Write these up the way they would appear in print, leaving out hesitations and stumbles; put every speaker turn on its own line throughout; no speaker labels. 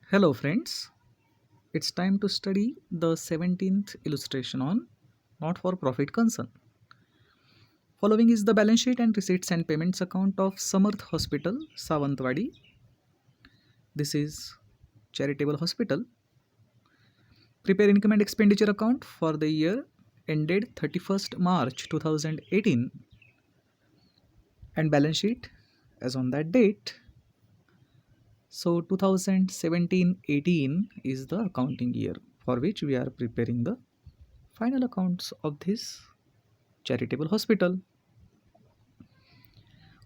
Hello friends, it's time to study the 17th illustration on not for profit concern. Following is the balance sheet and receipts and payments account of Samarth Hospital, Savantwadi. This is charitable hospital. Prepare income and expenditure account for the year ended 31st March 2018 and balance sheet as on that date. So 2017-18 is the accounting year for which we are preparing the final accounts of this charitable hospital.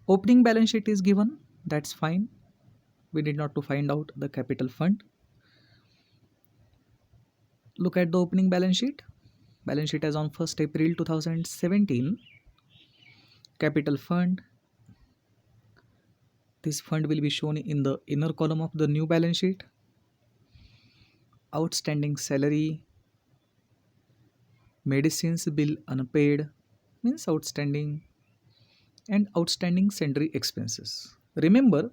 Opening balance sheet is given, that's fine. We need not to find out the capital fund. Look at the opening balance sheet. Balance sheet as on 1st April 2017. Capital fund. This fund will be shown in the inner column of the new balance sheet. Outstanding salary. Medicines bill unpaid means outstanding, and outstanding sundry expenses. Remember,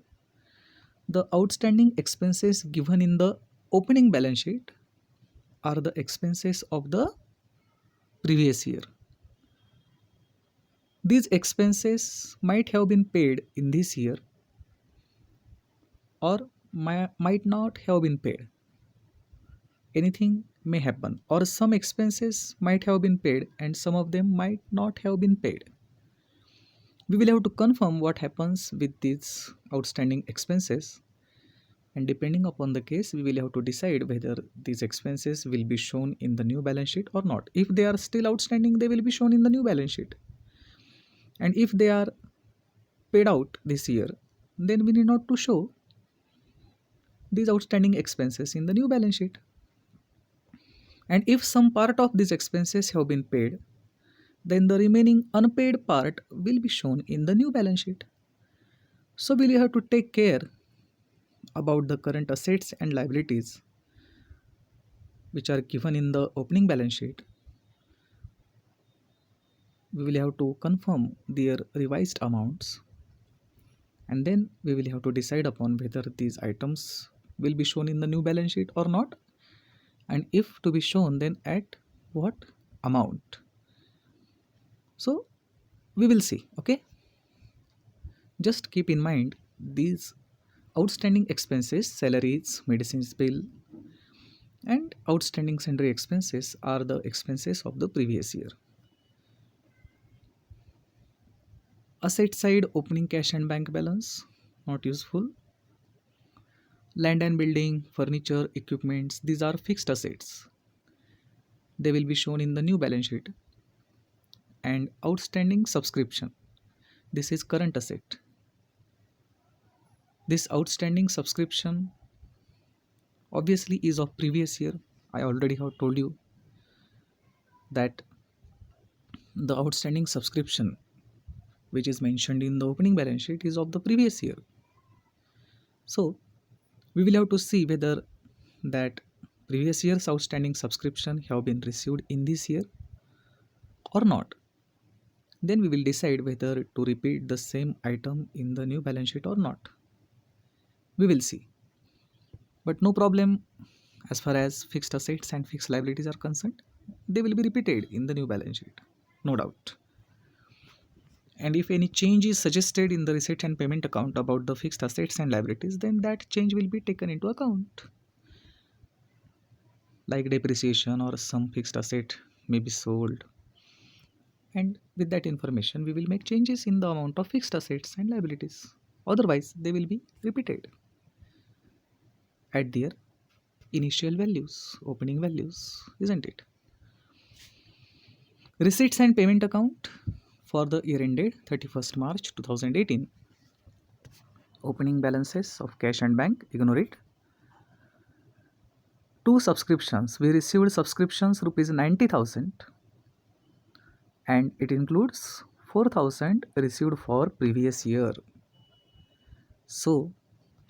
the outstanding expenses given in the opening balance sheet are the expenses of the previous year. These expenses might have been paid in this year or might not have been paid. Anything may happen, or some expenses might have been paid and some of them might not have been paid. We will have to confirm what happens with these outstanding expenses, and depending upon the case, we will have to decide whether these expenses will be shown in the new balance sheet or not. If they are still outstanding, they will be shown in the new balance sheet. And if they are paid out this year, then we need not to show these outstanding expenses in the new balance sheet. And if some part of these expenses have been paid, then the remaining unpaid part will be shown in the new balance sheet. So we'll have to take care about the current assets and liabilities which are given in the opening balance sheet. We will have to confirm their revised amounts, and then we will have to decide upon whether these items will be shown in the new balance sheet or not, and if to be shown, then at what amount. So we will see. Okay, just keep in mind these outstanding expenses, salaries, medicines bill, and outstanding sundry expenses are the expenses of the previous year. Asset side, opening cash and bank balance, not useful. Land and building, furniture, equipments, these are fixed assets. They will be shown in the new balance sheet. And outstanding subscription, this is current asset. This outstanding subscription obviously is of previous year. I already have told you that the outstanding subscription which is mentioned in the opening balance sheet is of the previous year. So we will have to see whether that previous year's outstanding subscription have been received in this year or not. Then we will decide whether to repeat the same item in the new balance sheet or not. We will see. But no problem, as far as fixed assets and fixed liabilities are concerned, they will be repeated in the new balance sheet, no doubt. And if any change is suggested in the receipt and payment account about the fixed assets and liabilities, then that change will be taken into account. Like depreciation or some fixed asset may be sold. And with that information, we will make changes in the amount of fixed assets and liabilities. Otherwise, they will be repeated at their initial values, opening values, isn't it? Receipts and payment account for the year ended 31st March 2018. Opening balances of cash and bank, ignore it. Two subscriptions. We received subscriptions rupees 90,000 and it includes 4,000 received for previous year. So,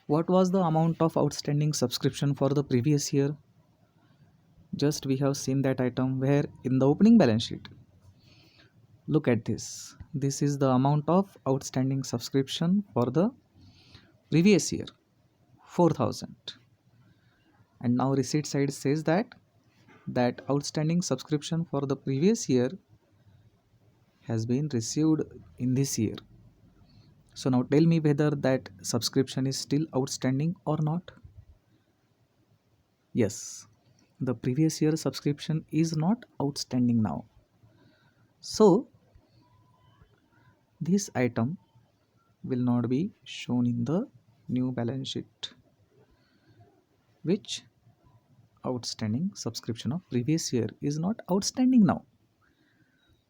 what was the amount of outstanding subscription for the previous year? Just we have seen that item where in the opening balance sheet. Look at this. This is the amount of outstanding subscription for the previous year, 4,000. And now receipt side says that outstanding subscription for the previous year has been received in this year. So now tell me whether that subscription is still outstanding or not. Yes, the previous year subscription is not outstanding now. So this item will not be shown in the new balance sheet, which outstanding subscription of previous year is not outstanding now.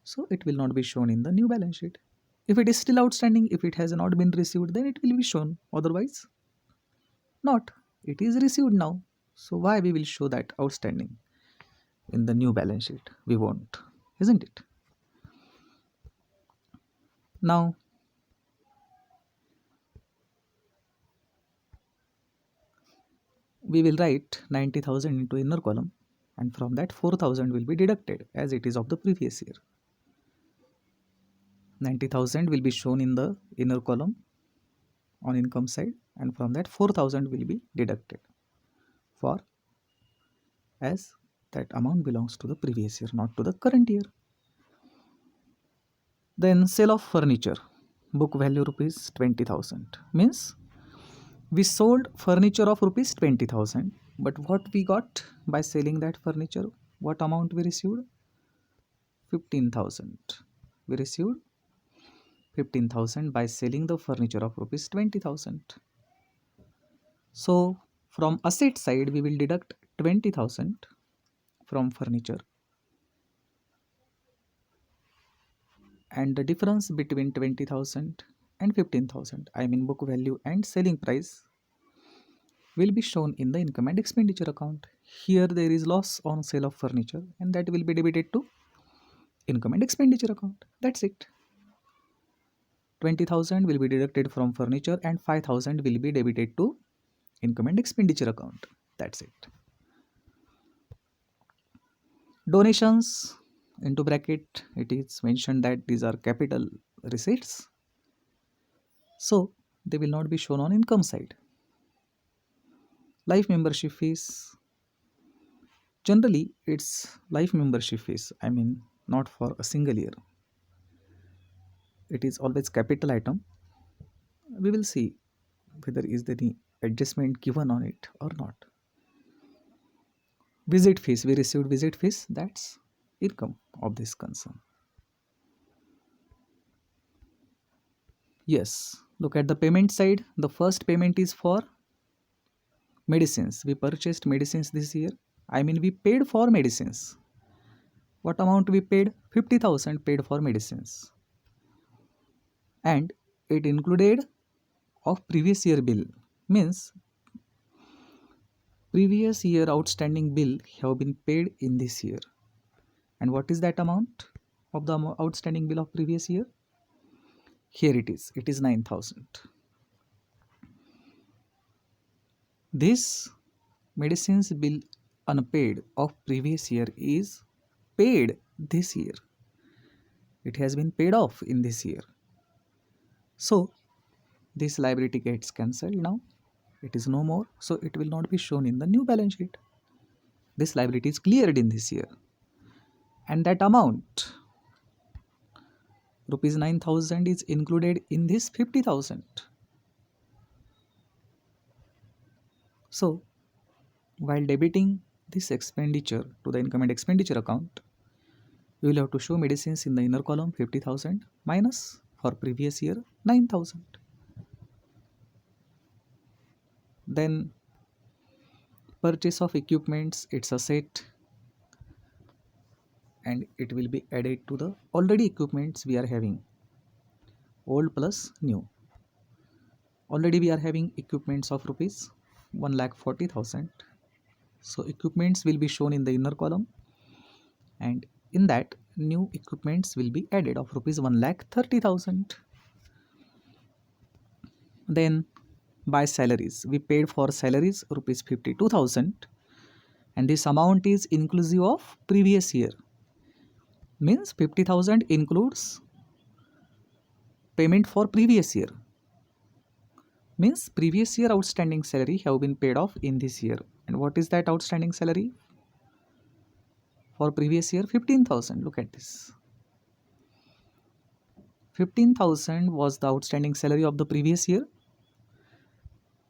So it will not be shown in the new balance sheet. If it is still outstanding, if it has not been received, then it will be shown. Otherwise, not. It is received now. So why we will show that outstanding in the new balance sheet? We won't, isn't it? Now we will write 90,000 into inner column, and from that 4,000 will be deducted as it is of the previous year. 90,000 will be shown in the inner column on income side, and from that 4,000 will be deducted, for as that amount belongs to the previous year, not to the current year. Then sale of furniture, book value rupees 20,000, means we sold furniture of rupees 20,000, but what we got by selling that furniture? What amount we received? 15,000. We received 15,000 by selling the furniture of rupees 20,000. So from asset side we will deduct 20,000 from furniture, and the difference between 20,000 and 15,000, I mean book value and selling price, will be shown in the income and expenditure account. Here there is loss on sale of furniture, and that will be debited to income and expenditure account. That's it. 20,000 will be deducted from furniture and 5,000 will be debited to income and expenditure account. That's it. Donations, into bracket it is mentioned that these are capital receipts, so they will not be shown on income side. Life membership fees, generally it's life membership fees, I mean not for a single year. It is always capital item. We will see whether is there any adjustment given on it or not. Visit fees, we received visit fees, that's income of this concern. Yes, look at the payment side. The first payment is for medicines. We purchased medicines this year, I mean we paid for medicines. What amount we paid? 50,000 paid for medicines, and it included of previous year bill, means previous year outstanding bill have been paid in this year. And what is that amount of the outstanding bill of previous year? Here it is 9,000. This medicines bill unpaid of previous year is paid this year. It has been paid off in this year. So this liability gets cancelled now. It is no more, so it will not be shown in the new balance sheet. This liability is cleared in this year, and that amount rupees 9,000 is included in this 50,000. So while debiting this expenditure to the income and expenditure account, you will have to show medicines in the inner column 50,000 minus for previous year 9,000. Then purchase of equipments, it's a set, and it will be added to the already equipments we are having, old plus new. Already we are having equipments of rupees 1,40,000. So equipments will be shown in the inner column, and in that new equipments will be added of rupees 1,30,000. Then by salaries, we paid for salaries rupees 52,000, and this amount is inclusive of previous year, means 50,000 includes payment for previous year. means previous year outstanding salary have been paid off in this year. And what is that outstanding salary for previous year? 15,000. Look at this. 15,000 was the outstanding salary of the previous year.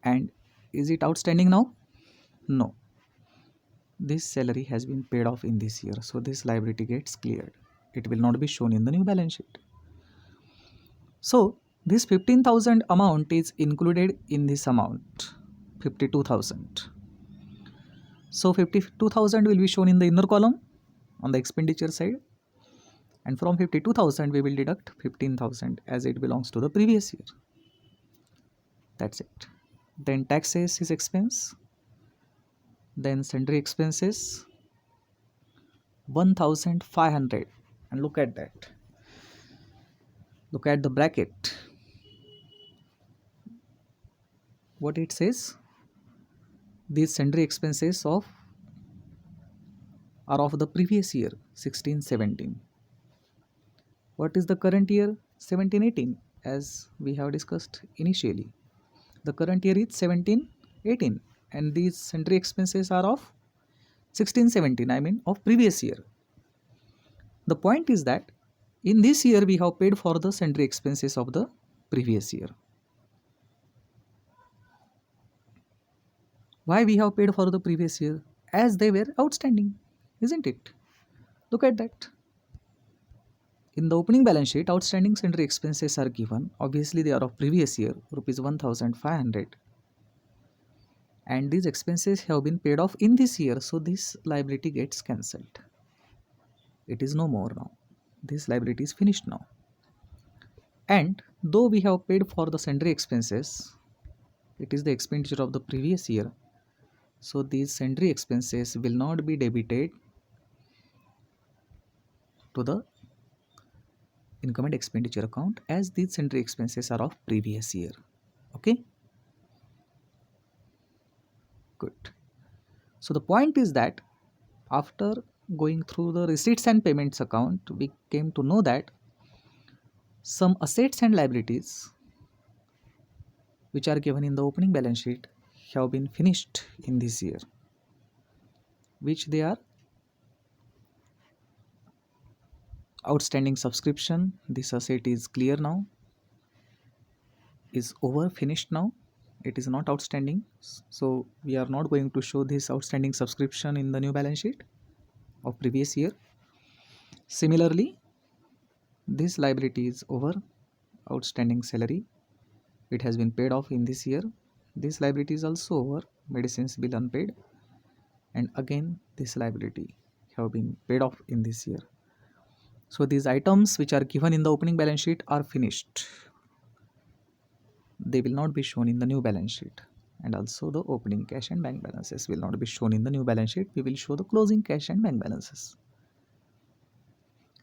And is it outstanding now? No. This salary has been paid off in this year. So this liability gets cleared. It will not be shown in the new balance sheet. So this 15,000 amount is included in this amount, 52,000. So 52,000 will be shown in the inner column on the expenditure side. And from 52,000 we will deduct 15,000 as it belongs to the previous year. That's it. Then taxes is expense. Then sundry expenses 1,500. And look at that. Look at the bracket. What it says? These sundry expenses are of the previous year 16-17. What is the current year? 17-18, as we have discussed initially. The current year is 17-18, and these sundry expenses are of 16-17, I mean of previous year. The point is that in this year we have paid for the sundry expenses of the previous year. Why we have paid for the previous year? As they were outstanding, isn't it? Look at that. In the opening balance sheet, outstanding sundry expenses are given. Obviously, they are of previous year, rupees 1,500. And these expenses have been paid off in this year, so this liability gets cancelled. It is no more now. This liability is finished now. And though we have paid for the sundry expenses, it is the expenditure of the previous year. So these sundry expenses will not be debited to the income and expenditure account, as these sundry expenses are of previous year. Okay, good. So the point is that after going through the receipts and payments account, we came to know that some assets and liabilities which are given in the opening balance sheet have been finished in this year, which they are outstanding subscription. This asset is clear now, is over, finished now. It is not outstanding, so we are not going to show this outstanding subscription in the new balance sheet of previous year. Similarly, this liability is over, outstanding salary, it has been paid off in this year. This liability is also over, medicines bill unpaid, and again this liability have been paid off in this year. So these items which are given in the opening balance sheet are finished. They will not be shown in the new balance sheet, and also the opening cash and bank balances will not be shown in the new balance sheet. We will show the closing cash and bank balances.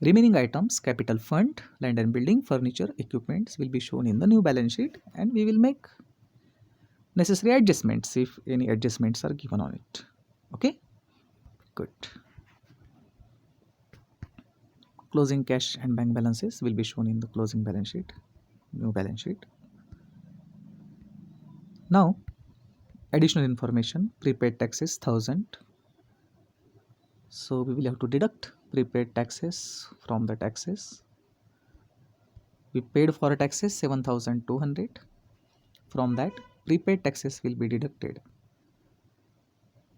Remaining items, capital fund, land and building, furniture, equipments will be shown in the new balance sheet, and we will make necessary adjustments if any adjustments are given on it. Okay, good. Closing cash and bank balances will be shown in the closing balance sheet, new balance sheet. Now, additional information, prepaid taxes 1,000. So we will have to deduct prepaid taxes from the taxes. We paid for taxes 7,200. From that, prepaid taxes will be deducted.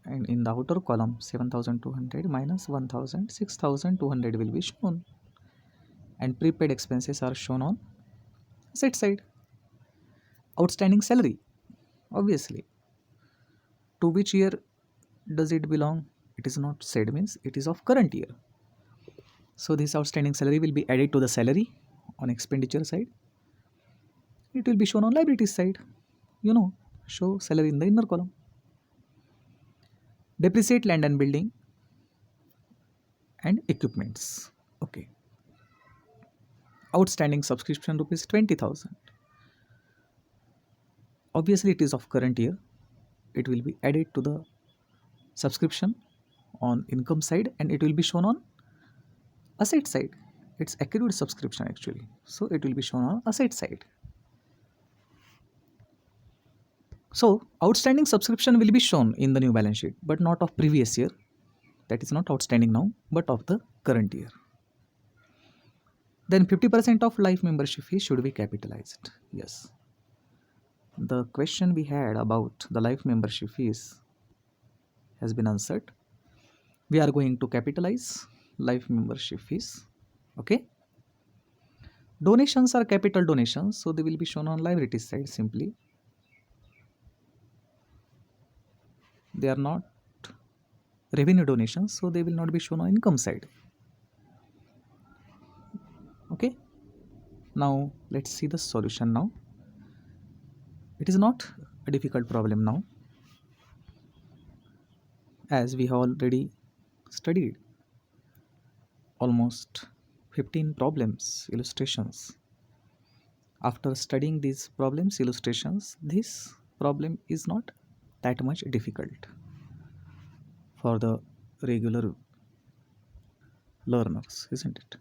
And in the outer column, 7,200 minus 1,000, 6,200 will be shown. And prepaid expenses are shown on asset side. Outstanding salary, obviously. To which year does it belong? It is not said, means it is of current year. So this outstanding salary will be added to the salary on expenditure side. It will be shown on liabilities side. Show salary in the inner column. Depreciate land and building and equipments. Okay. Outstanding subscription rupees 20,000. Obviously it is of current year. It will be added to the subscription on income side, and it will be shown on asset side. It's accrued subscription actually, so it will be shown on asset side. So outstanding subscription will be shown in the new balance sheet, but not of previous year. That is not outstanding now, but of the current year. Then 50% of life membership fee should be capitalized. Yes. The question we had about the life membership fees has been answered. We are going to capitalize life membership fees. Okay. Donations are capital donations, so they will be shown on liability side simply. They are not revenue donations, so they will not be shown on income side. Okay. Now let's see the solution now. It is not a difficult problem now, as we have already studied almost 15 problems illustrations. After studying these problems illustrations, this problem is not that much difficult for the regular learners, isn't it?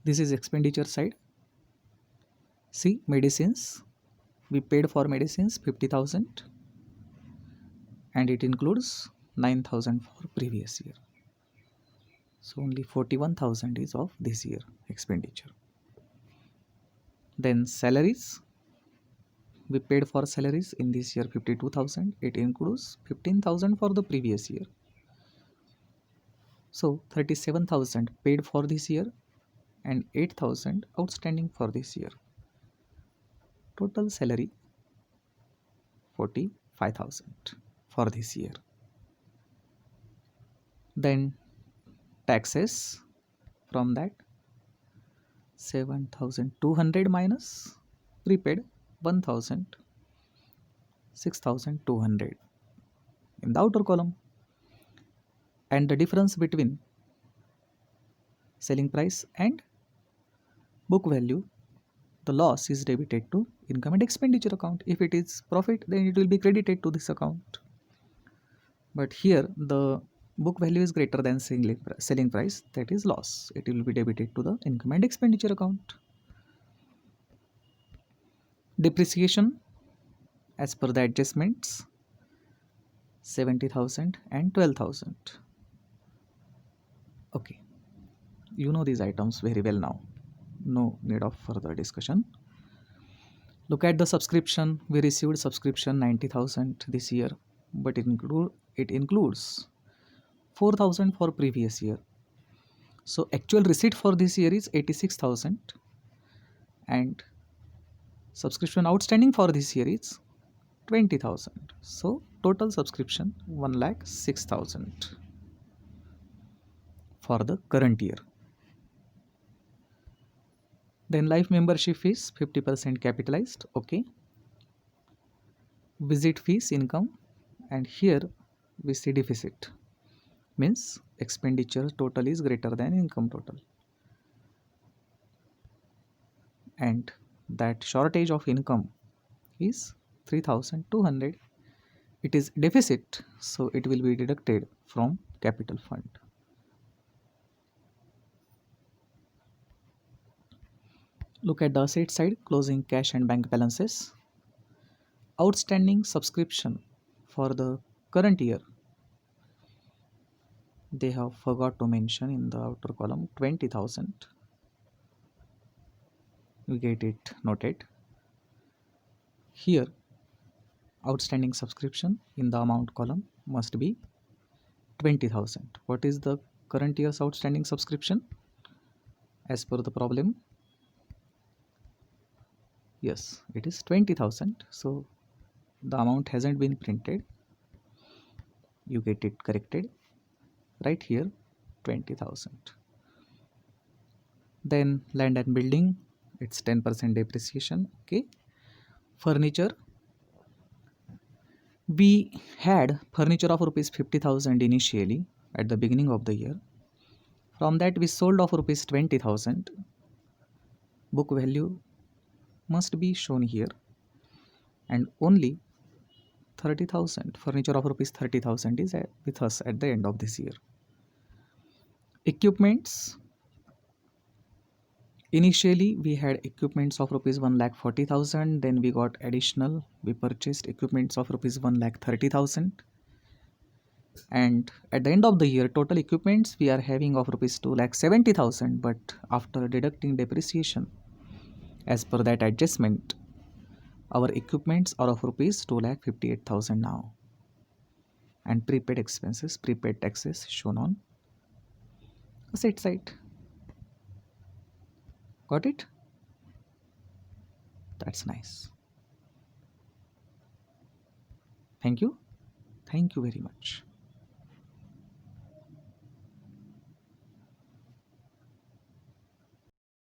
This is expenditure side. See, medicines. We paid for medicines 50,000 and it includes 9,000 for previous year. So only 41,000 is of this year expenditure. Then salaries. We paid for salaries in this year 52,000. It includes 15,000 for the previous year. So 37,000 paid for this year and 8,000 outstanding for this year. Total salary 45,000 for this year. Then taxes, from that 7,200 minus prepaid 1,000, 6,200 in the outer column, and the difference between selling price and book value, the loss is debited to income and expenditure account. If it is profit, then it will be credited to this account. But here the book value is greater than selling price, that is loss. It will be debited to the income and expenditure account. Depreciation, as per the adjustments, 70,000 and 12,000. Okay, you know these items very well now. No need of further discussion. Look at the subscription. We received subscription 90,000 this year, but it includes 4,000 for previous year. So actual receipt for this year is 86,000 and subscription outstanding for this year is 20,000. So total subscription 1,06,000 for the current year. Then life membership fees 50% capitalized. Okay. Visit fees income, and here we see deficit, means expenditure total is greater than income total, and that shortage of income is 3,200. It is deficit, so it will be deducted from capital fund. Look at the asset side, closing cash and bank balances. Outstanding subscription for the current year, they have forgot to mention in the outer column 20,000. We get it noted. Here outstanding subscription in the amount column must be 20,000. What is the current year's outstanding subscription as per the problem? Yes, it is 20,000. So the amount hasn't been printed. You get it corrected right here, 20,000. Then land and building, it's 10% depreciation. Okay. Furniture, we had furniture of rupees 50,000 initially at the beginning of the year. From that we sold of rupees 20,000. Book value must be shown here, and only 30,000 furniture of rupees 30,000 is with us at the end of this year. Equipments, Initially, we had equipments of rupees 1,40,000. Then we got additional. We purchased equipments of rupees 1,30,000. And at the end of the year, total equipments we are having of rupees 2,70,000. But after deducting depreciation, as per that adjustment, our equipments are of rupees 2,58,000 now. And prepaid expenses, prepaid taxes shown on asset side. Got it? That's nice. Thank you. Thank you very much.